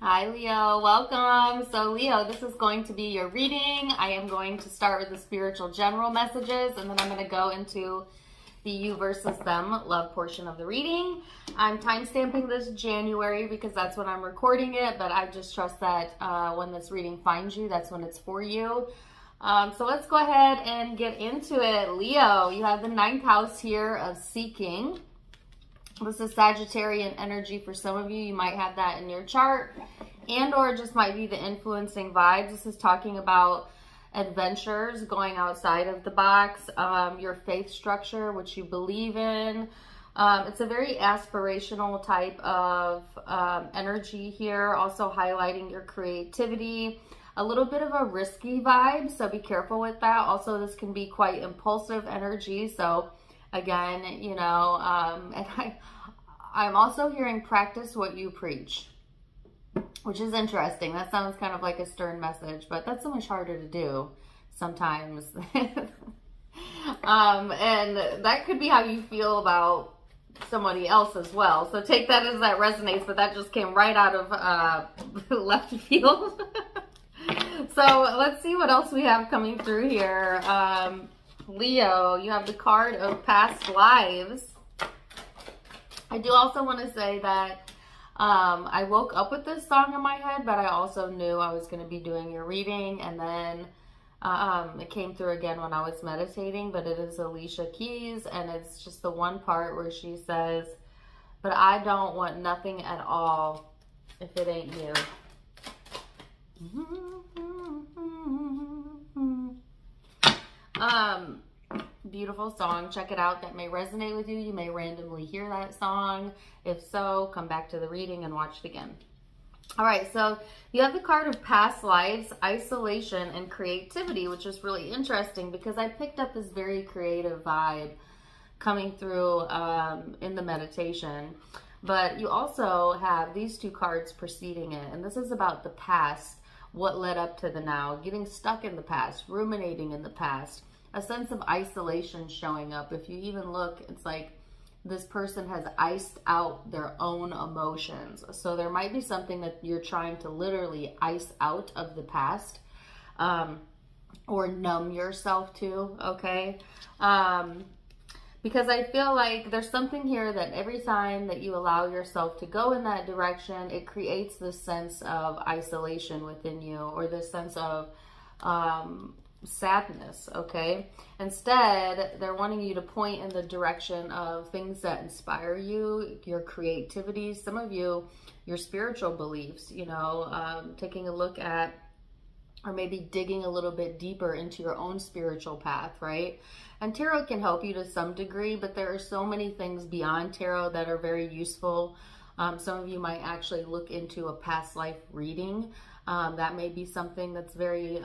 Hi Leo, welcome. So Leo, this is going to be your reading. I am going to start with the spiritual general messages, and then I'm going to go into the you versus them love portion of the reading. I'm time stamping this January because that's when I'm recording it, but I just trust that when this reading finds you, that's when it's for you. So let's go ahead and get into it. Leo, you have the 9th house here of seeking. This is Sagittarian energy for some of you. You might have that in your chart, and or just might be the influencing vibes. This is talking about adventures, going outside of the box, your faith structure, which you believe in. It's a very aspirational type of energy here, also highlighting your creativity. A little bit of a risky vibe, so be careful with that. Also, this can be quite impulsive energy, so again, you know, and I'm also hearing practice what you preach, which is interesting. That sounds kind of like a stern message, but that's so much harder to do sometimes. And that could be how you feel about somebody else as well. So take that as that resonates, but that just came right out of left field. So let's see what else we have coming through here. Leo, you have the card of past lives. I do also want to say that I woke up with this song in my head, but I also knew I was going to be doing your reading, and then it came through again when I was meditating, but it is Alicia Keys, and it's just the one part where she says, "But I don't want nothing at all if it ain't you." Beautiful song. Check it out. That may resonate with you. You may randomly hear that song. If so, come back to the reading and watch it again. All right, so you have the card of past lives, isolation, and creativity, which is really interesting because I picked up this very creative vibe coming through in the meditation. But you also have these two cards preceding it, and this is about the past, what led up to the now, getting stuck in the past, ruminating in the past, a sense of isolation showing up. If you even look, it's like this person has iced out their own emotions. So there might be something that you're trying to literally ice out of the past, or numb yourself to, okay? Because I feel like there's something here that every time that you allow yourself to go in that direction, it creates this sense of isolation within you, or this sense of sadness, okay? Instead, they're wanting you to point in the direction of things that inspire you, your creativity, some of you, your spiritual beliefs, you know, taking a look at, or maybe digging a little bit deeper into your own spiritual path, right? And tarot can help you to some degree, but there are so many things beyond tarot that are very useful. Some of you might actually look into a past life reading. That may be something that's very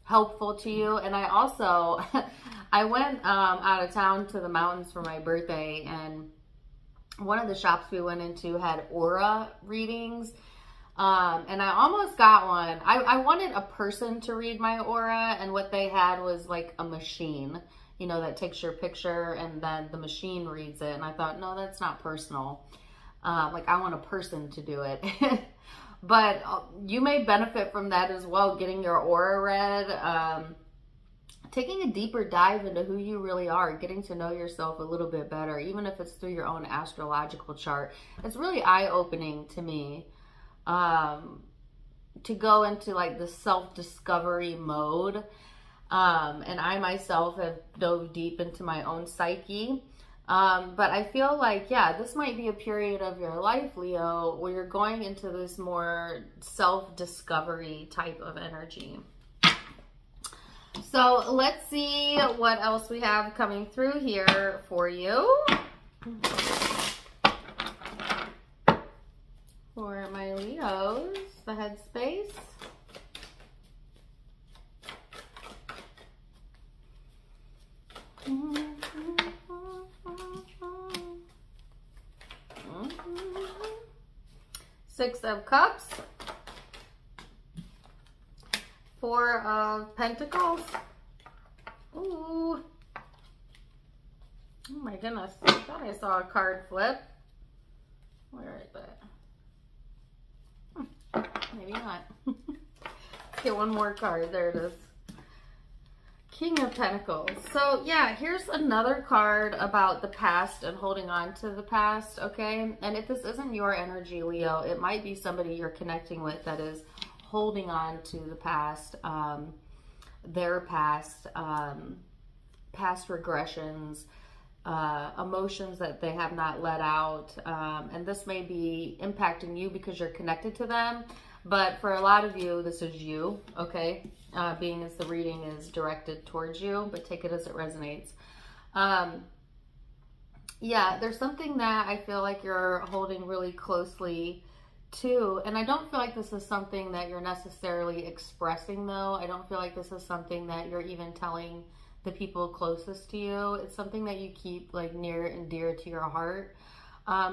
helpful to you. And I also, I went out of town to the mountains for my birthday, and one of the shops we went into had aura readings. And I almost got one. I wanted a person to read my aura, and what they had was like a machine, you know, that takes your picture and then the machine reads it. And I thought, no, that's not personal. Like, I want a person to do it. But you may benefit from that as well, getting your aura read, taking a deeper dive into who you really are, getting to know yourself a little bit better, even if it's through your own astrological chart. It's really eye-opening to me to go into like the self-discovery mode. And I myself have dove deep into my own psyche. But I feel like, yeah, this might be a period of your life, Leo, where you're going into this more self-discovery type of energy. So let's see what else we have coming through here for you. For my Leos, the headspace. Six of Cups, Four of Pentacles. Ooh. Oh my goodness, I thought I saw a card flip. Where is it? not? Let's get one more card. There it is. King of Pentacles. So yeah, here's another card about the past and holding on to the past, okay? And if this isn't your energy, Leo, it might be somebody you're connecting with that is holding on to the past, their past, past regressions, emotions that they have not let out. And this may be impacting you because you're connected to them. But for a lot of you, this is you, okay? Being as the reading is directed towards you, but take it as it resonates. Yeah, there's something that I feel like you're holding really closely to. And I don't feel like this is something that you're necessarily expressing, though. I don't feel like this is something that you're even telling the people closest to you. It's something that you keep like near and dear to your heart.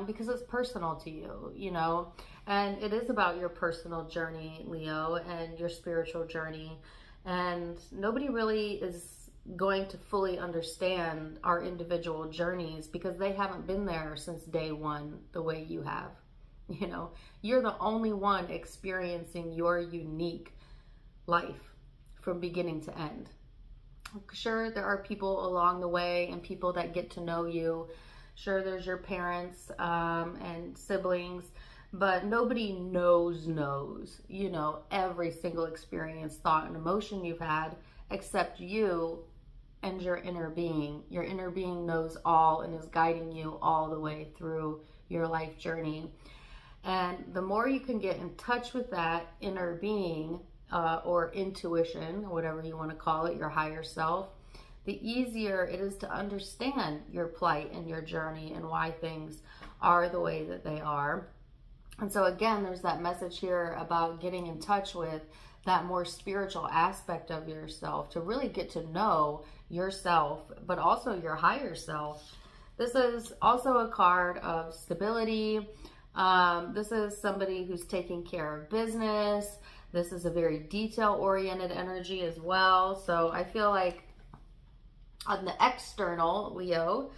Because it's personal to you, you know, and it is about your personal journey, Leo, and your spiritual journey. And nobody really is going to fully understand our individual journeys because they haven't been there since day one the way you have. You know, you're the only one experiencing your unique life from beginning to end. Sure, there are people along the way and people that get to know you. Sure, there's your parents and siblings, but nobody knows, you know, every single experience, thought, and emotion you've had except you and your inner being. Your inner being knows all and is guiding you all the way through your life journey. And the more you can get in touch with that inner being or intuition, whatever you want to call it, your higher self, the easier it is to understand your plight and your journey and why things are the way that they are. And so again, there's that message here about getting in touch with that more spiritual aspect of yourself to really get to know yourself, but also your higher self. This is also a card of stability. This is somebody who's taking care of business. This is a very detail-oriented energy as well. So I feel like on the external, Leo,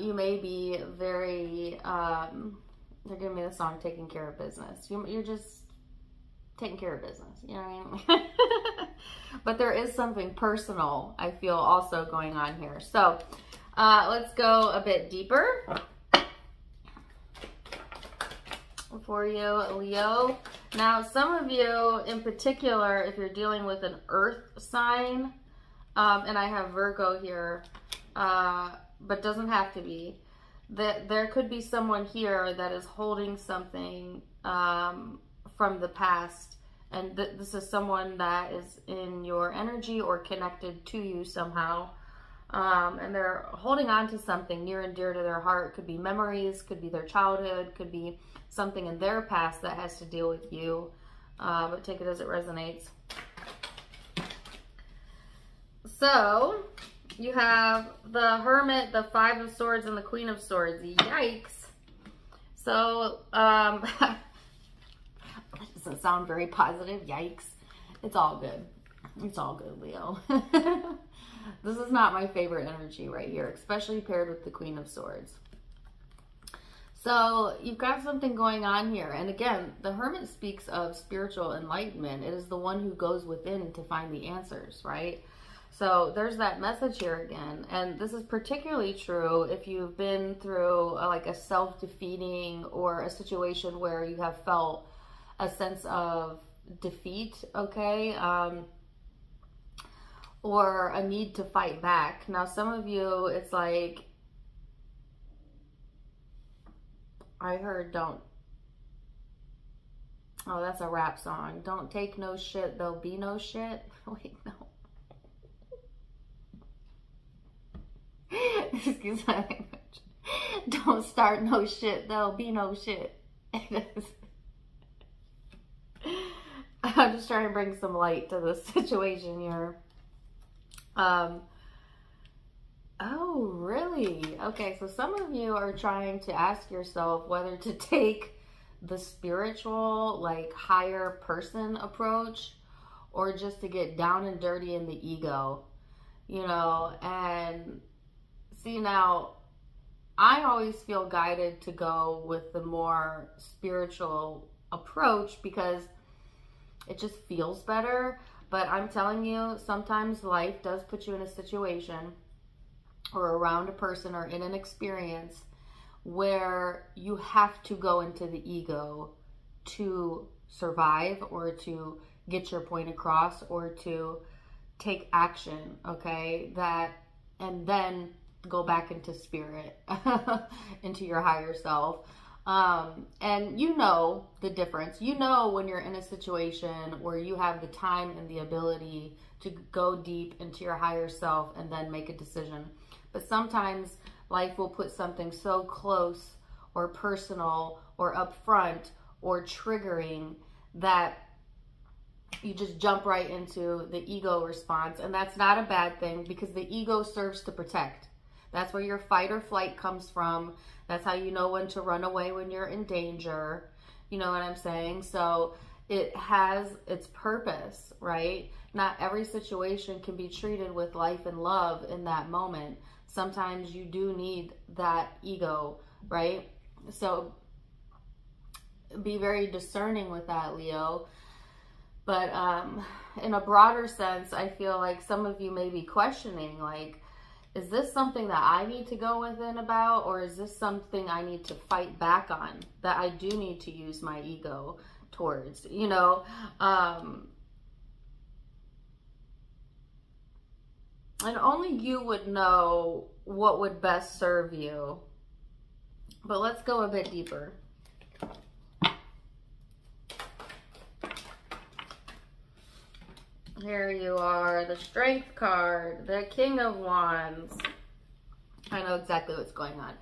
you may be very, they're giving me the song, taking care of business. You're just taking care of business, you know what I mean? But there is something personal, I feel, also going on here. So let's go a bit deeper for you, Leo. Now, some of you in particular, if you're dealing with an earth sign, and I have Virgo here, but doesn't have to be, that there could be someone here that is holding something from the past, and this is someone that is in your energy or connected to you somehow, and they're holding on to something near and dear to their heart. Could be memories, could be their childhood, could be something in their past that has to deal with you, but take it as it resonates. So you have the Hermit, the Five of Swords, and the Queen of Swords. Yikes. So that doesn't sound very positive. Yikes. It's all good. It's all good, Leo. This is not my favorite energy right here, especially paired with the Queen of Swords. So you've got something going on here. And again, the Hermit speaks of spiritual enlightenment. It is the one who goes within to find the answers, right? So there's that message here again. And this is particularly true if you've been through like a self-defeating or a situation where you have felt a sense of defeat, okay? Or a need to fight back. Now, some of you, it's like, I heard don't, oh, that's a rap song. Don't take no shit, there'll be no shit. Wait, no. Excuse my language. Don't start no shit, there'll be no shit. I'm just trying to bring some light to this situation here. Oh, really? Okay, so some of you are trying to ask yourself whether to take the spiritual, like higher person approach, or just to get down and dirty in the ego, you know. And see, now I always feel guided to go with the more spiritual approach because It just feels better. But I'm telling you, sometimes life does put you in a situation or around a person or in an experience where you have to go into the ego to survive or to get your point across or to take action, okay? And then go back into spirit, into your higher self. And you know the difference. You know when you're in a situation where you have the time and the ability to go deep into your higher self and then make a decision. But sometimes life will put something so close or personal or upfront or triggering that you just jump right into the ego response. And that's not a bad thing, because the ego serves to protect. That's where your fight or flight comes from. That's how you know when to run away when you're in danger. You know what I'm saying? So it has its purpose, right? Not every situation can be treated with life and love in that moment. Sometimes you do need that ego, right? So be very discerning with that, Leo. But in a broader sense, I feel like some of you may be questioning, like, is this something that I need to go within about, or is this something I need to fight back on, that I do need to use my ego towards, you know? And only you would know what would best serve you. But let's go a bit deeper. Here you are, the Strength card, the King of Wands. I know exactly what's going on.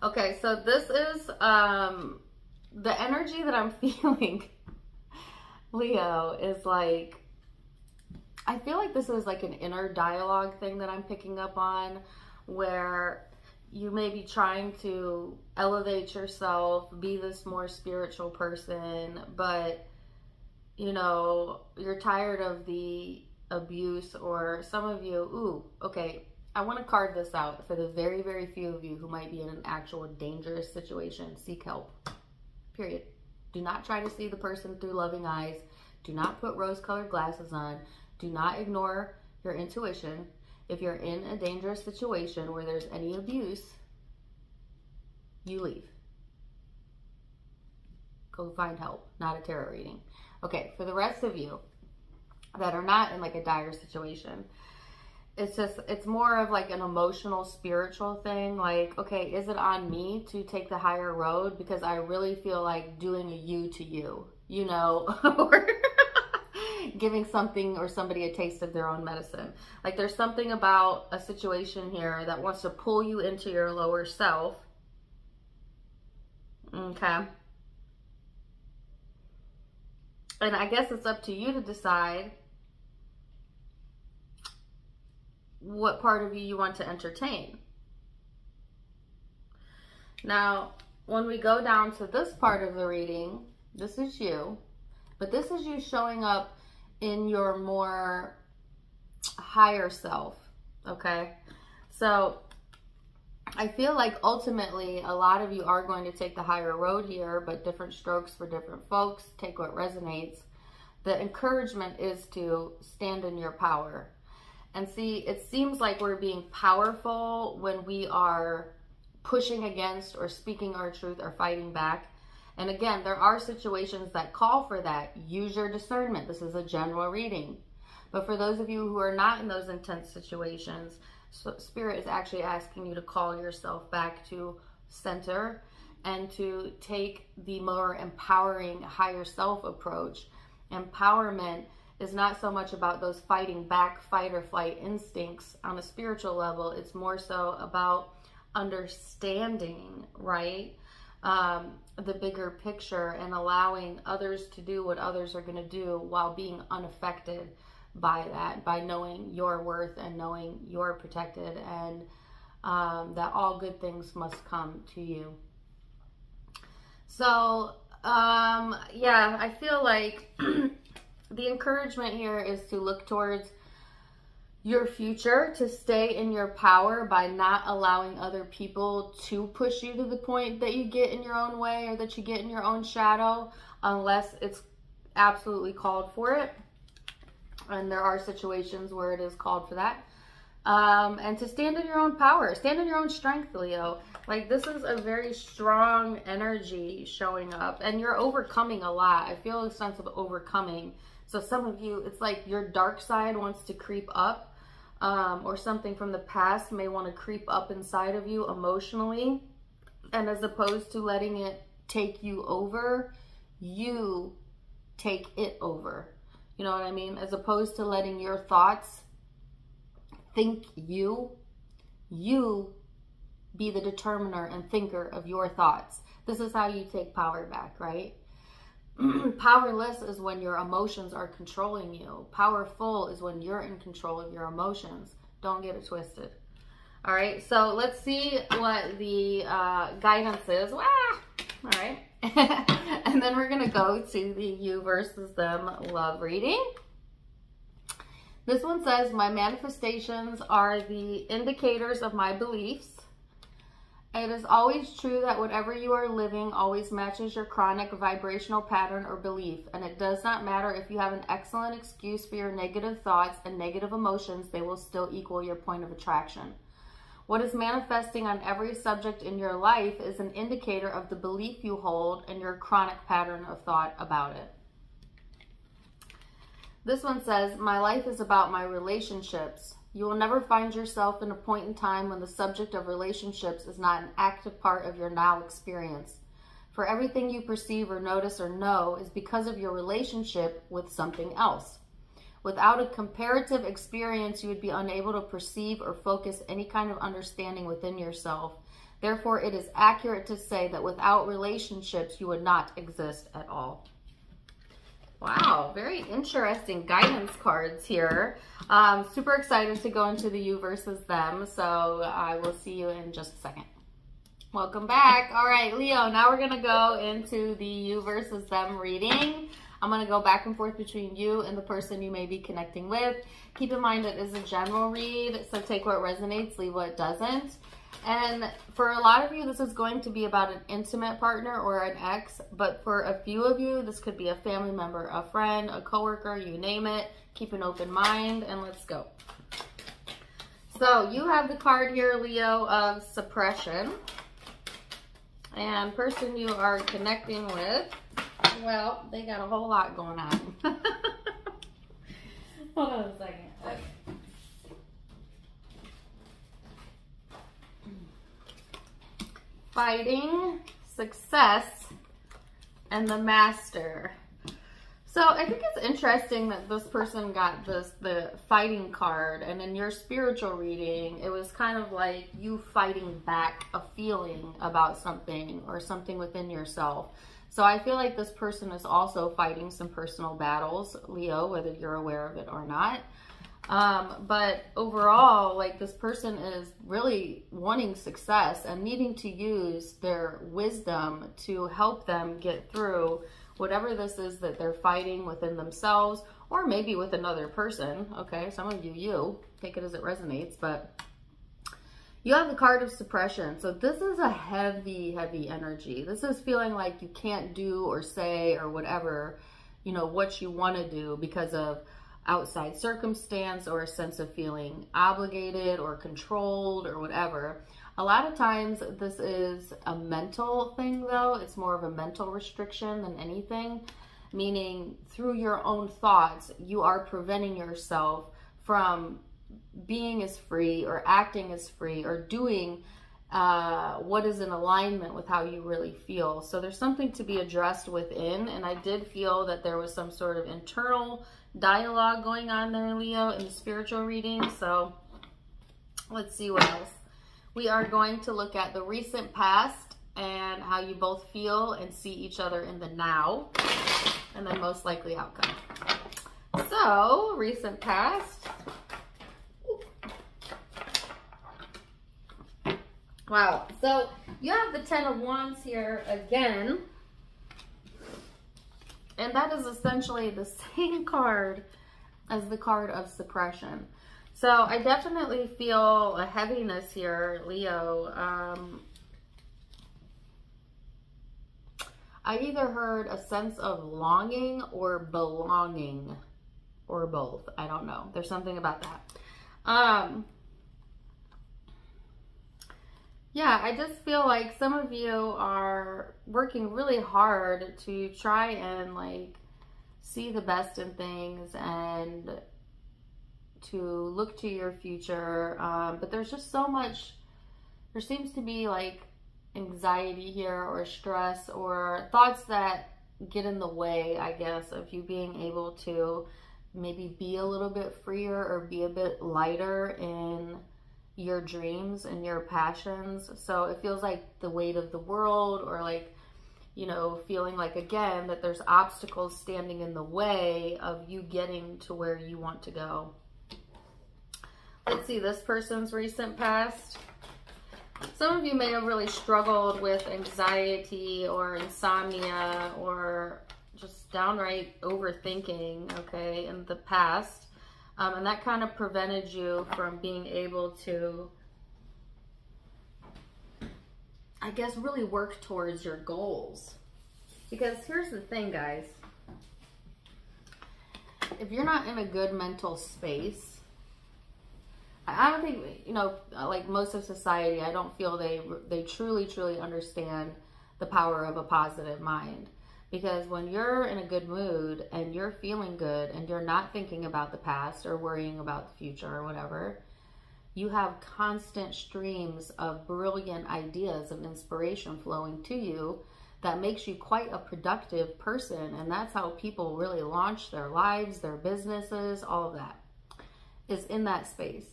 Okay, so this is the energy that I'm feeling, Leo, is like, I feel like this is like an inner dialogue thing that I'm picking up on, where you may be trying to elevate yourself, be this more spiritual person, but you know, you're tired of the abuse, or some of you, ooh, okay, I want to carve this out for the very, very few of you who might be in an actual dangerous situation. Seek help, period. Do not try to see the person through loving eyes. Do not put rose-colored glasses on. Do not ignore your intuition. If you're in a dangerous situation where there's any abuse, you leave. Go find help, not a tarot reading. Okay, for the rest of you that are not in like a dire situation, it's more of like an emotional, spiritual thing. Like, okay, is it on me to take the higher road? Because I really feel like doing a you to you, you know, or giving something or somebody a taste of their own medicine. Like, there's something about a situation here that wants to pull you into your lower self. Okay. And I guess it's up to you to decide what part of you want to entertain. Now, when we go down to this part of the reading, this is you, but this is you showing up in your more higher self, okay? So I feel like ultimately a lot of you are going to take the higher road here, but different strokes for different folks. Take what resonates. The encouragement is to stand in your power. And see, it seems like we're being powerful when we are pushing against or speaking our truth or fighting back. And again, there are situations that call for that. Use your discernment. This is a general reading. But for those of you who are not in those intense situations, so Spirit is actually asking you to call yourself back to center and to take the more empowering higher self approach. Empowerment is not so much about those fighting back, fight or flight instincts on a spiritual level. It's more so about understanding, right? The bigger picture and allowing others to do what others are going to do while being unaffected by that, by knowing your worth and knowing you're protected, and that all good things must come to you. So yeah, I feel like the encouragement here is to look towards your future, to stay in your power by not allowing other people to push you to the point that you get in your own way or that you get in your own shadow, unless it's absolutely called for it. And there are situations where it is called for that. And to stand in your own power, stand in your own strength, Leo. Like, this is a very strong energy showing up, and you're overcoming a lot. I feel a sense of overcoming. So some of you, it's like your dark side wants to creep up, or something from the past may want to creep up inside of you emotionally. And as opposed to letting it take you over, you take it over. You know what I mean? As opposed to letting your thoughts think you be the determiner and thinker of your thoughts. This is how you take power back, right? Powerless is when your emotions are controlling you. Powerful is when you're in control of your emotions. Don't get it twisted. All right, so let's see what the guidance is. All right. And then we're going to go to the you versus them love reading. This one says, my manifestations are the indicators of my beliefs. It is always true that whatever you are living always matches your chronic vibrational pattern or belief. And it does not matter if you have an excellent excuse for your negative thoughts and negative emotions, they will still equal your point of attraction. What is manifesting on every subject in your life is an indicator of the belief you hold and your chronic pattern of thought about it. This one says, my life is about my relationships. You will never find yourself in a point in time when the subject of relationships is not an active part of your now experience. For everything you perceive or notice or know is because of your relationship with something else. Without a comparative experience, you would be unable to perceive or focus any kind of understanding within yourself. Therefore, it is accurate to say that without relationships, you would not exist at all. Wow, very interesting guidance cards here. Super excited to go into the you versus them. So I will see you in just a second. Welcome back. All right, Leo, now we're going to go into the you versus them reading. I'm going to go back and forth between you and the person you may be connecting with. Keep in mind it is a general read, so take what resonates, leave what doesn't. And for a lot of you, this is going to be about an intimate partner or an ex, but for a few of you, this could be a family member, a friend, a coworker, you name it. Keep an open mind, and let's go. So you have the card here, Leo, of suppression. And person you are connecting with, well, they got a whole lot going on. Hold on a second. Okay. Fighting, success, and the master. So I think it's interesting that this person got the fighting card, and in your spiritual reading, it was kind of like you fighting back a feeling about something or something within yourself. So I feel like this person is also fighting some personal battles, Leo, whether you're aware of it or not. But overall, like, this person is really wanting success and needing to use their wisdom to help them get through whatever this is that they're fighting within themselves, or maybe with another person. Okay, some of you take it as it resonates, but you have the card of suppression. So this is a heavy, heavy energy. This is feeling like you can't do or say or whatever, you know, what you want to do because of outside circumstance or a sense of feeling obligated or controlled or whatever. A lot of times this is a mental thing, though. It's more of a mental restriction than anything, meaning through your own thoughts, you are preventing yourself from being as free or acting as free or doing what is in alignment with how you really feel. So there's something to be addressed within, and I did feel that there was some sort of internal dialogue going on there, Leo, in the spiritual reading. So let's see what else. We are going to look at the recent past and how you both feel and see each other in the now, and then most likely outcome. So recent past. Wow. So you have the 10 of Wands here again. And that is essentially the same card as the card of suppression. So I definitely feel a heaviness here, Leo. I either heard a sense of longing or belonging, or both. I don't know. There's something about that. Yeah, I just feel like some of you are working really hard to try and like see the best in things and to look to your future. But there's just so much, there seems to be like anxiety here or stress or thoughts that get in the way, I guess, of you being able to maybe be a little bit freer or be a bit lighter in your dreams and your passions. So it feels like the weight of the world, or like, you know, feeling like, again, that there's obstacles standing in the way of you getting to where you want to go. Let's see this person's recent past. Some of you may have really struggled with anxiety or insomnia or just downright overthinking, okay, in the past. And that kind of prevented you from being able to, I guess, really work towards your goals. Because here's the thing, guys. If you're not in a good mental space, I don't think, you know, like most of society, I don't feel they truly understand the power of a positive mind. Because when you're in a good mood and you're feeling good and you're not thinking about the past or worrying about the future or whatever, you have constant streams of brilliant ideas and inspiration flowing to you that makes you quite a productive person. And that's how people really launch their lives, their businesses, all of that is in that space.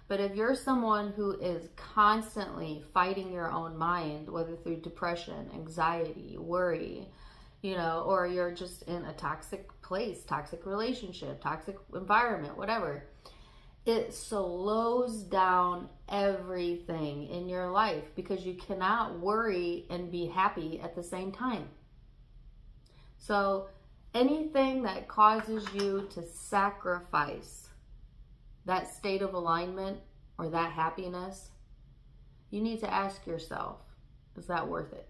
But if you're someone who is constantly fighting your own mind, whether through depression, anxiety, worry, you know, or you're just in a toxic place, toxic relationship, toxic environment, whatever, it slows down everything in your life because you cannot worry and be happy at the same time. So anything that causes you to sacrifice that state of alignment or that happiness, you need to ask yourself, is that worth it?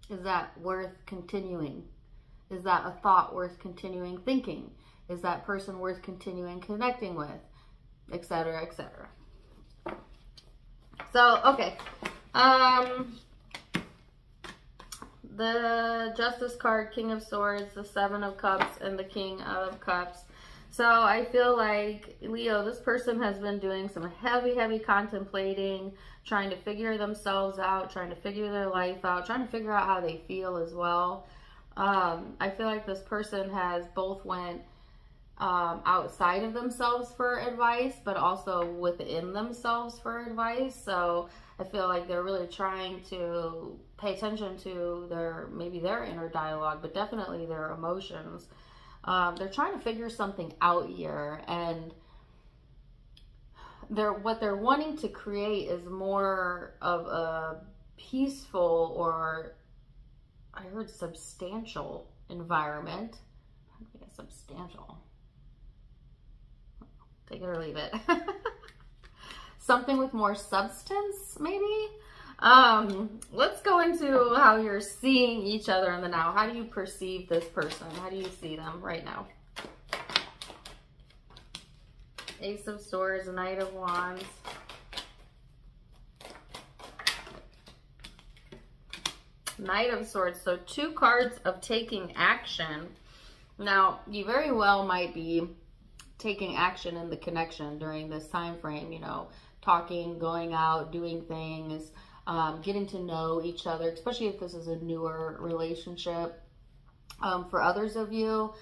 Is that worth continuing? Is that a thought worth continuing thinking? Is that person worth continuing connecting with? Etc., etc. So, okay. The Justice card, King of Swords, the Seven of Cups, and the King of Cups. So I feel like, Leo, this person has been doing some heavy contemplating, trying to figure themselves out, trying to figure their life out, trying to figure out how they feel as well. I feel like this person has both went outside of themselves for advice, but also within themselves for advice. So I feel like they're really trying to pay attention to maybe their inner dialogue, but definitely their emotions. They're trying to figure something out here, and what they're wanting to create is more of a peaceful, or I heard substantial environment. How do we get substantial? Take it or leave it. Something with more substance, maybe? Let's go into how you're seeing each other in the now. How do you perceive this person? How do you see them right now? Ace of Swords, Knight of Wands. Knight of Swords. So 2 cards of taking action. Now, you very well might be taking action in the connection during this time frame, you know, talking, going out, doing things, getting to know each other, especially if this is a newer relationship. For others of you,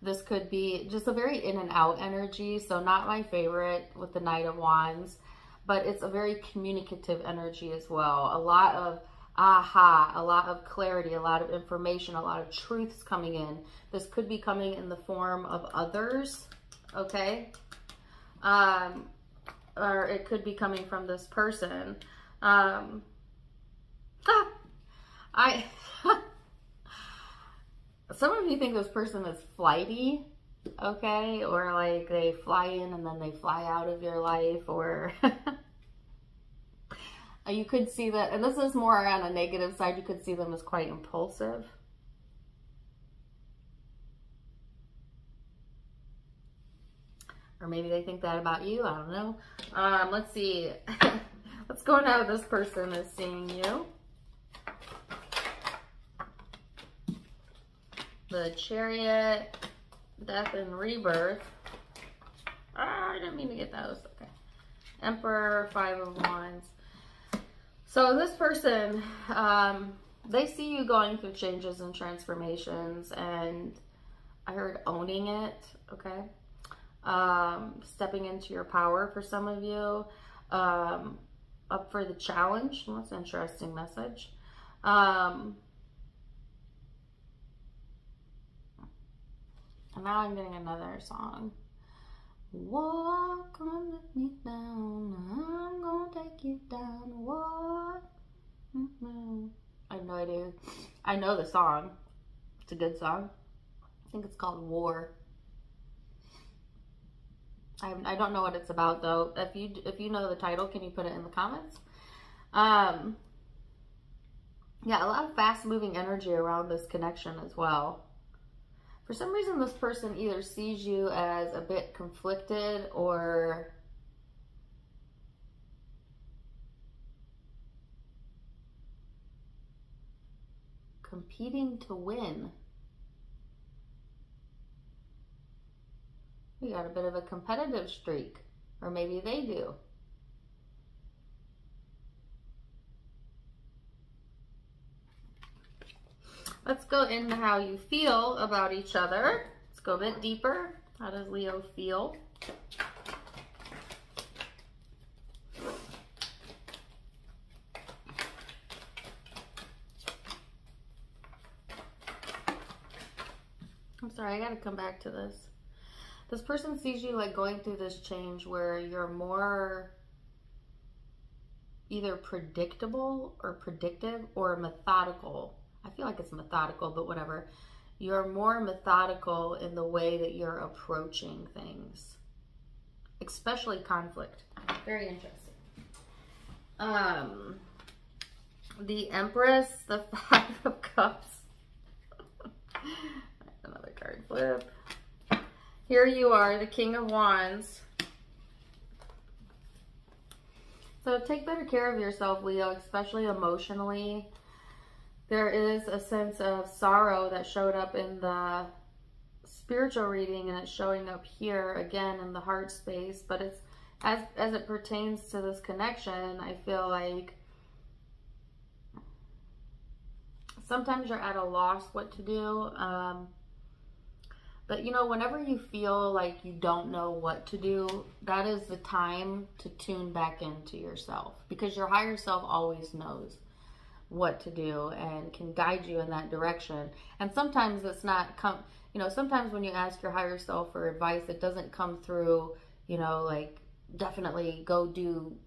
this could be just a very in and out energy. So not my favorite with the Knight of Wands, but it's a very communicative energy as well. A lot of aha, a lot of clarity, a lot of information, a lot of truths coming in. This could be coming in the form of others, okay? Or it could be coming from this person. Some of you think this person is flighty, okay? Or like they fly in and then they fly out of your life, or You could see that, and this is more on a negative side, you could see them as quite impulsive. Or maybe they think that about you. I don't know. Let's see. What's going on with this person is seeing you. The Chariot, Death and Rebirth. I didn't mean to get those. Okay. Emperor, Five of Wands. So this person, they see you going through changes and transformations, and I heard owning it, okay? Stepping into your power for some of you, up for the challenge. Well, that's an interesting message. And now I'm getting another song. Walk on, let me down. I'm gonna take you down. Walk. I have no idea. I know the song. It's a good song. I think it's called War. I don't know what it's about though. If you know the title, can you put it in the comments? Yeah, a lot of fast moving energy around this connection as well. For some reason, this person either sees you as a bit conflicted or competing to win. You got a bit of a competitive streak, or maybe they do. Let's go into how you feel about each other. Let's go a bit deeper. How does Leo feel? I'm sorry, I gotta come back to this. This person sees you like going through this change where you're more either predictable or predictive or methodical. I feel like it's methodical, but whatever. You're more methodical in the way that you're approaching things, especially conflict. Very interesting. The Empress, the Five of Cups. Another card flip. Here you are, the King of Wands. So take better care of yourself, Leo, especially emotionally. There is a sense of sorrow that showed up in the spiritual reading, and it's showing up here again in the heart space. But it's as it pertains to this connection, I feel like sometimes you're at a loss what to do. But you know, whenever you feel like you don't know what to do, that is the time to tune back into yourself, because your higher self always knows what to do and can guide you in that direction. And sometimes it's not sometimes when you ask your higher self for advice, it doesn't come through, like definitely go to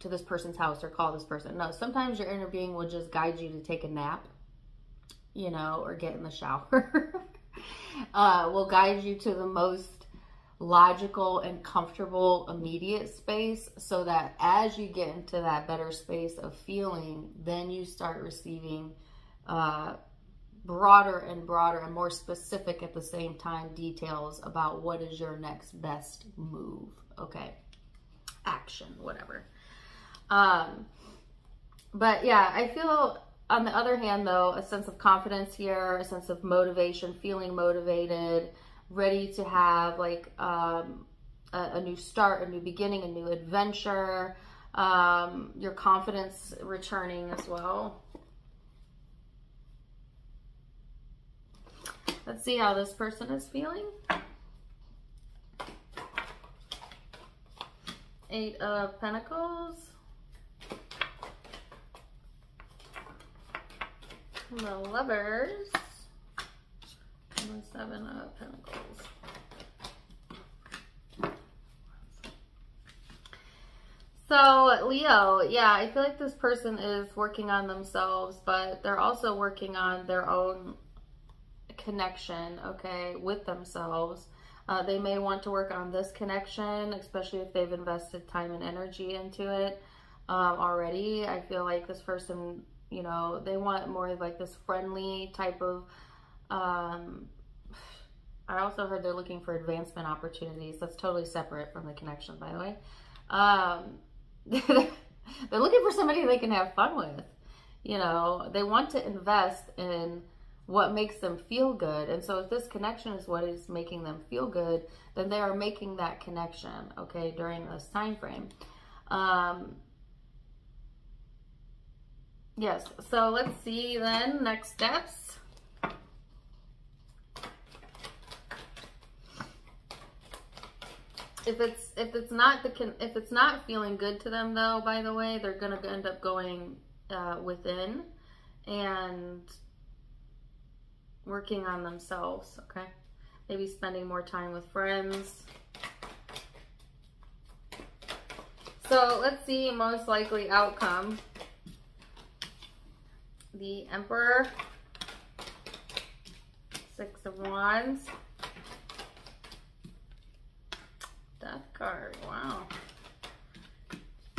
this person's house or call this person. No, sometimes your inner being will just guide you to take a nap, or get in the shower. Will guide you to the most logical and comfortable immediate space, so that as you get into that better space of feeling, then you start receiving broader and broader and more specific at the same time details about what is your next best move, okay, action, whatever. But yeah, I feel on the other hand though, a sense of confidence here, a sense of motivation, feeling motivated, ready to have like a new start, a new beginning, a new adventure, your confidence returning as well. Let's see how this person is feeling. Eight of Pentacles. The Lovers. And the Seven of Pentacles. So, Leo, yeah, I feel like this person is working on themselves, but they're also working on their own connection, okay, with themselves. They may want to work on this connection, especially if they've invested time and energy into it. already. I feel like this person, you know, they want more like this friendly type of, I also heard they're looking for advancement opportunities. That's totally separate from the connection, by the way. They're looking for somebody they can have fun with. You know, they want to invest in what makes them feel good. And so if this connection is what is making them feel good, then they are making that connection, okay, during this time frame. Yes, so let's see then, next steps. If it's not feeling good to them though, by the way, they're gonna end up going within and working on themselves, okay? Maybe spending more time with friends. So let's see, most likely outcome. The Emperor, Six of Wands, Death card, wow.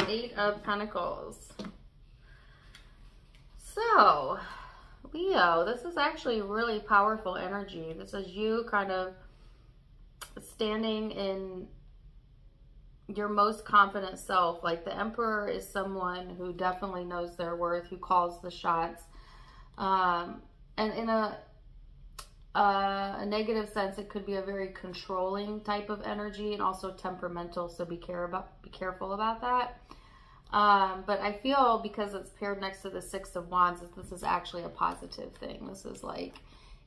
Eight of Pentacles. So, Leo, this is actually really powerful energy. This is you kind of standing in your most confident self. Like the Emperor is someone who definitely knows their worth, who calls the shots. And in a negative sense, it could be a very controlling type of energy and also temperamental. So be careful about that. But I feel because it's paired next to the Six of Wands, that this is actually a positive thing. This is like,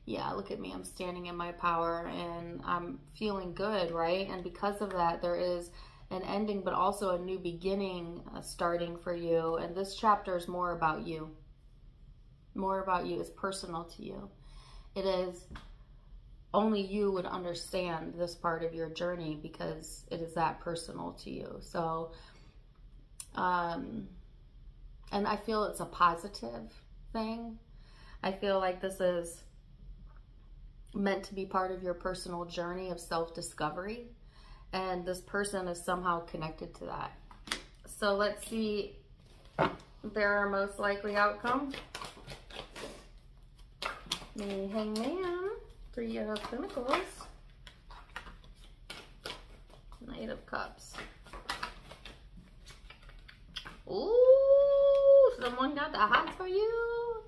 yeah, look at me. I'm standing in my power and I'm feeling good, right? And because of that, there is an ending, but also a new beginning starting for you. And this chapter is more about you. More about you. It's personal to you. It is only you would understand this part of your journey because it is that personal to you. So, and I feel it's a positive thing. I feel like this is meant to be part of your personal journey of self-discovery. And this person is somehow connected to that. So let's see their most likely outcome. The Hangman, Three of Pentacles, Knight of Cups. Ooh, someone got the hots for you.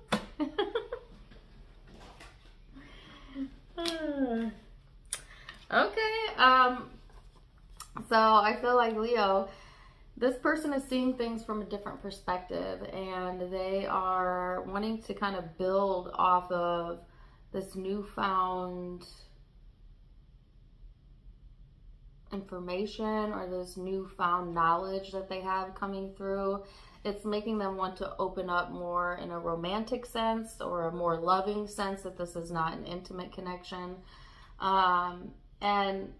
Okay, so I feel like Leo, this person is seeing things from a different perspective and they are wanting to kind of build off of this newfound information or this newfound knowledge that they have coming through. It's making them want to open up more in a romantic sense or a more loving sense, that this is not an intimate connection. And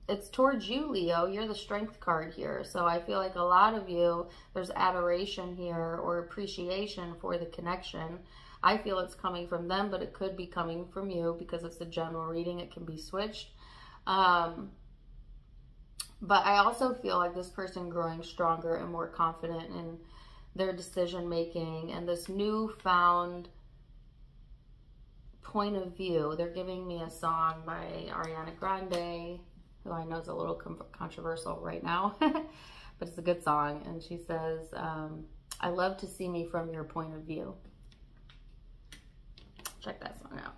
it's towards you, Leo. You're the Strength card here. So I feel like a lot of you, there's adoration here or appreciation for the connection. I feel it's coming from them, but it could be coming from you because it's a general reading. It can be switched. But I also feel like this person growing stronger and more confident in their decision making and this newfound point of view. They're giving me a song by Ariana Grande, who I know is a little controversial right now, but it's a good song. And she says, I love to see me from your point of view. Check that song out.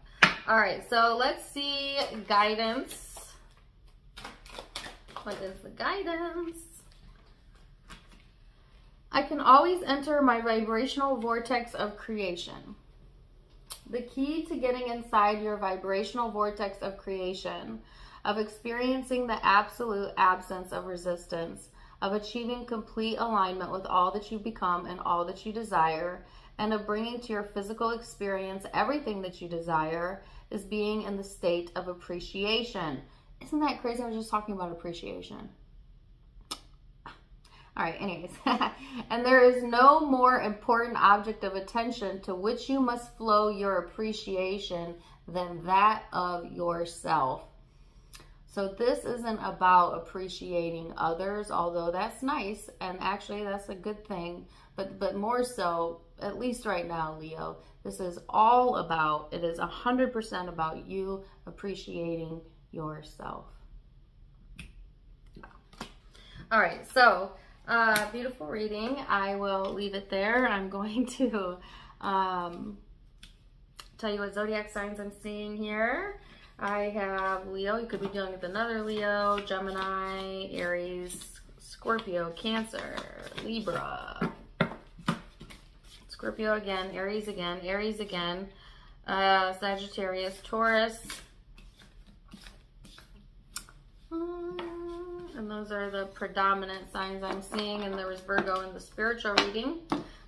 All right, so let's see guidance. What is the guidance? I can always enter my vibrational vortex of creation. The key to getting inside your vibrational vortex of creation, of experiencing the absolute absence of resistance, of achieving complete alignment with all that you become and all that you desire, and of bringing to your physical experience everything that you desire, is being in the state of appreciation. Isn't that crazy? I was just talking about appreciation. All right, anyways. And there is no more important object of attention to which you must flow your appreciation than that of yourself. So this isn't about appreciating others, although that's nice, and actually that's a good thing, but more so, at least right now, Leo, this is all about, it is 100% about you appreciating yourself. All right, so beautiful reading. I will leave it there. I'm going to tell you what zodiac signs I'm seeing here. I have Leo. You could be dealing with another Leo, Gemini, Aries, Scorpio, Cancer, Libra, Scorpio again, Aries again, Sagittarius, Taurus. And those are the predominant signs I'm seeing, and there was Virgo in the spiritual reading.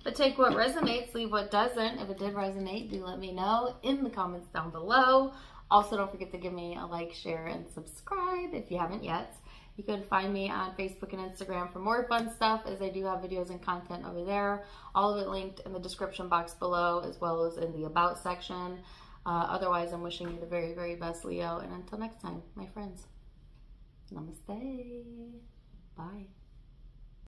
But take what resonates, leave what doesn't. If it did resonate, do let me know in the comments down below. Also, don't forget to give me a like, share, and subscribe if you haven't yet. You can find me on Facebook and Instagram for more fun stuff, as I do have videos and content over there. All of it linked in the description box below, as well as in the About section. Otherwise, I'm wishing you the very, very best, Leo. And until next time, my friends. Namaste. Bye.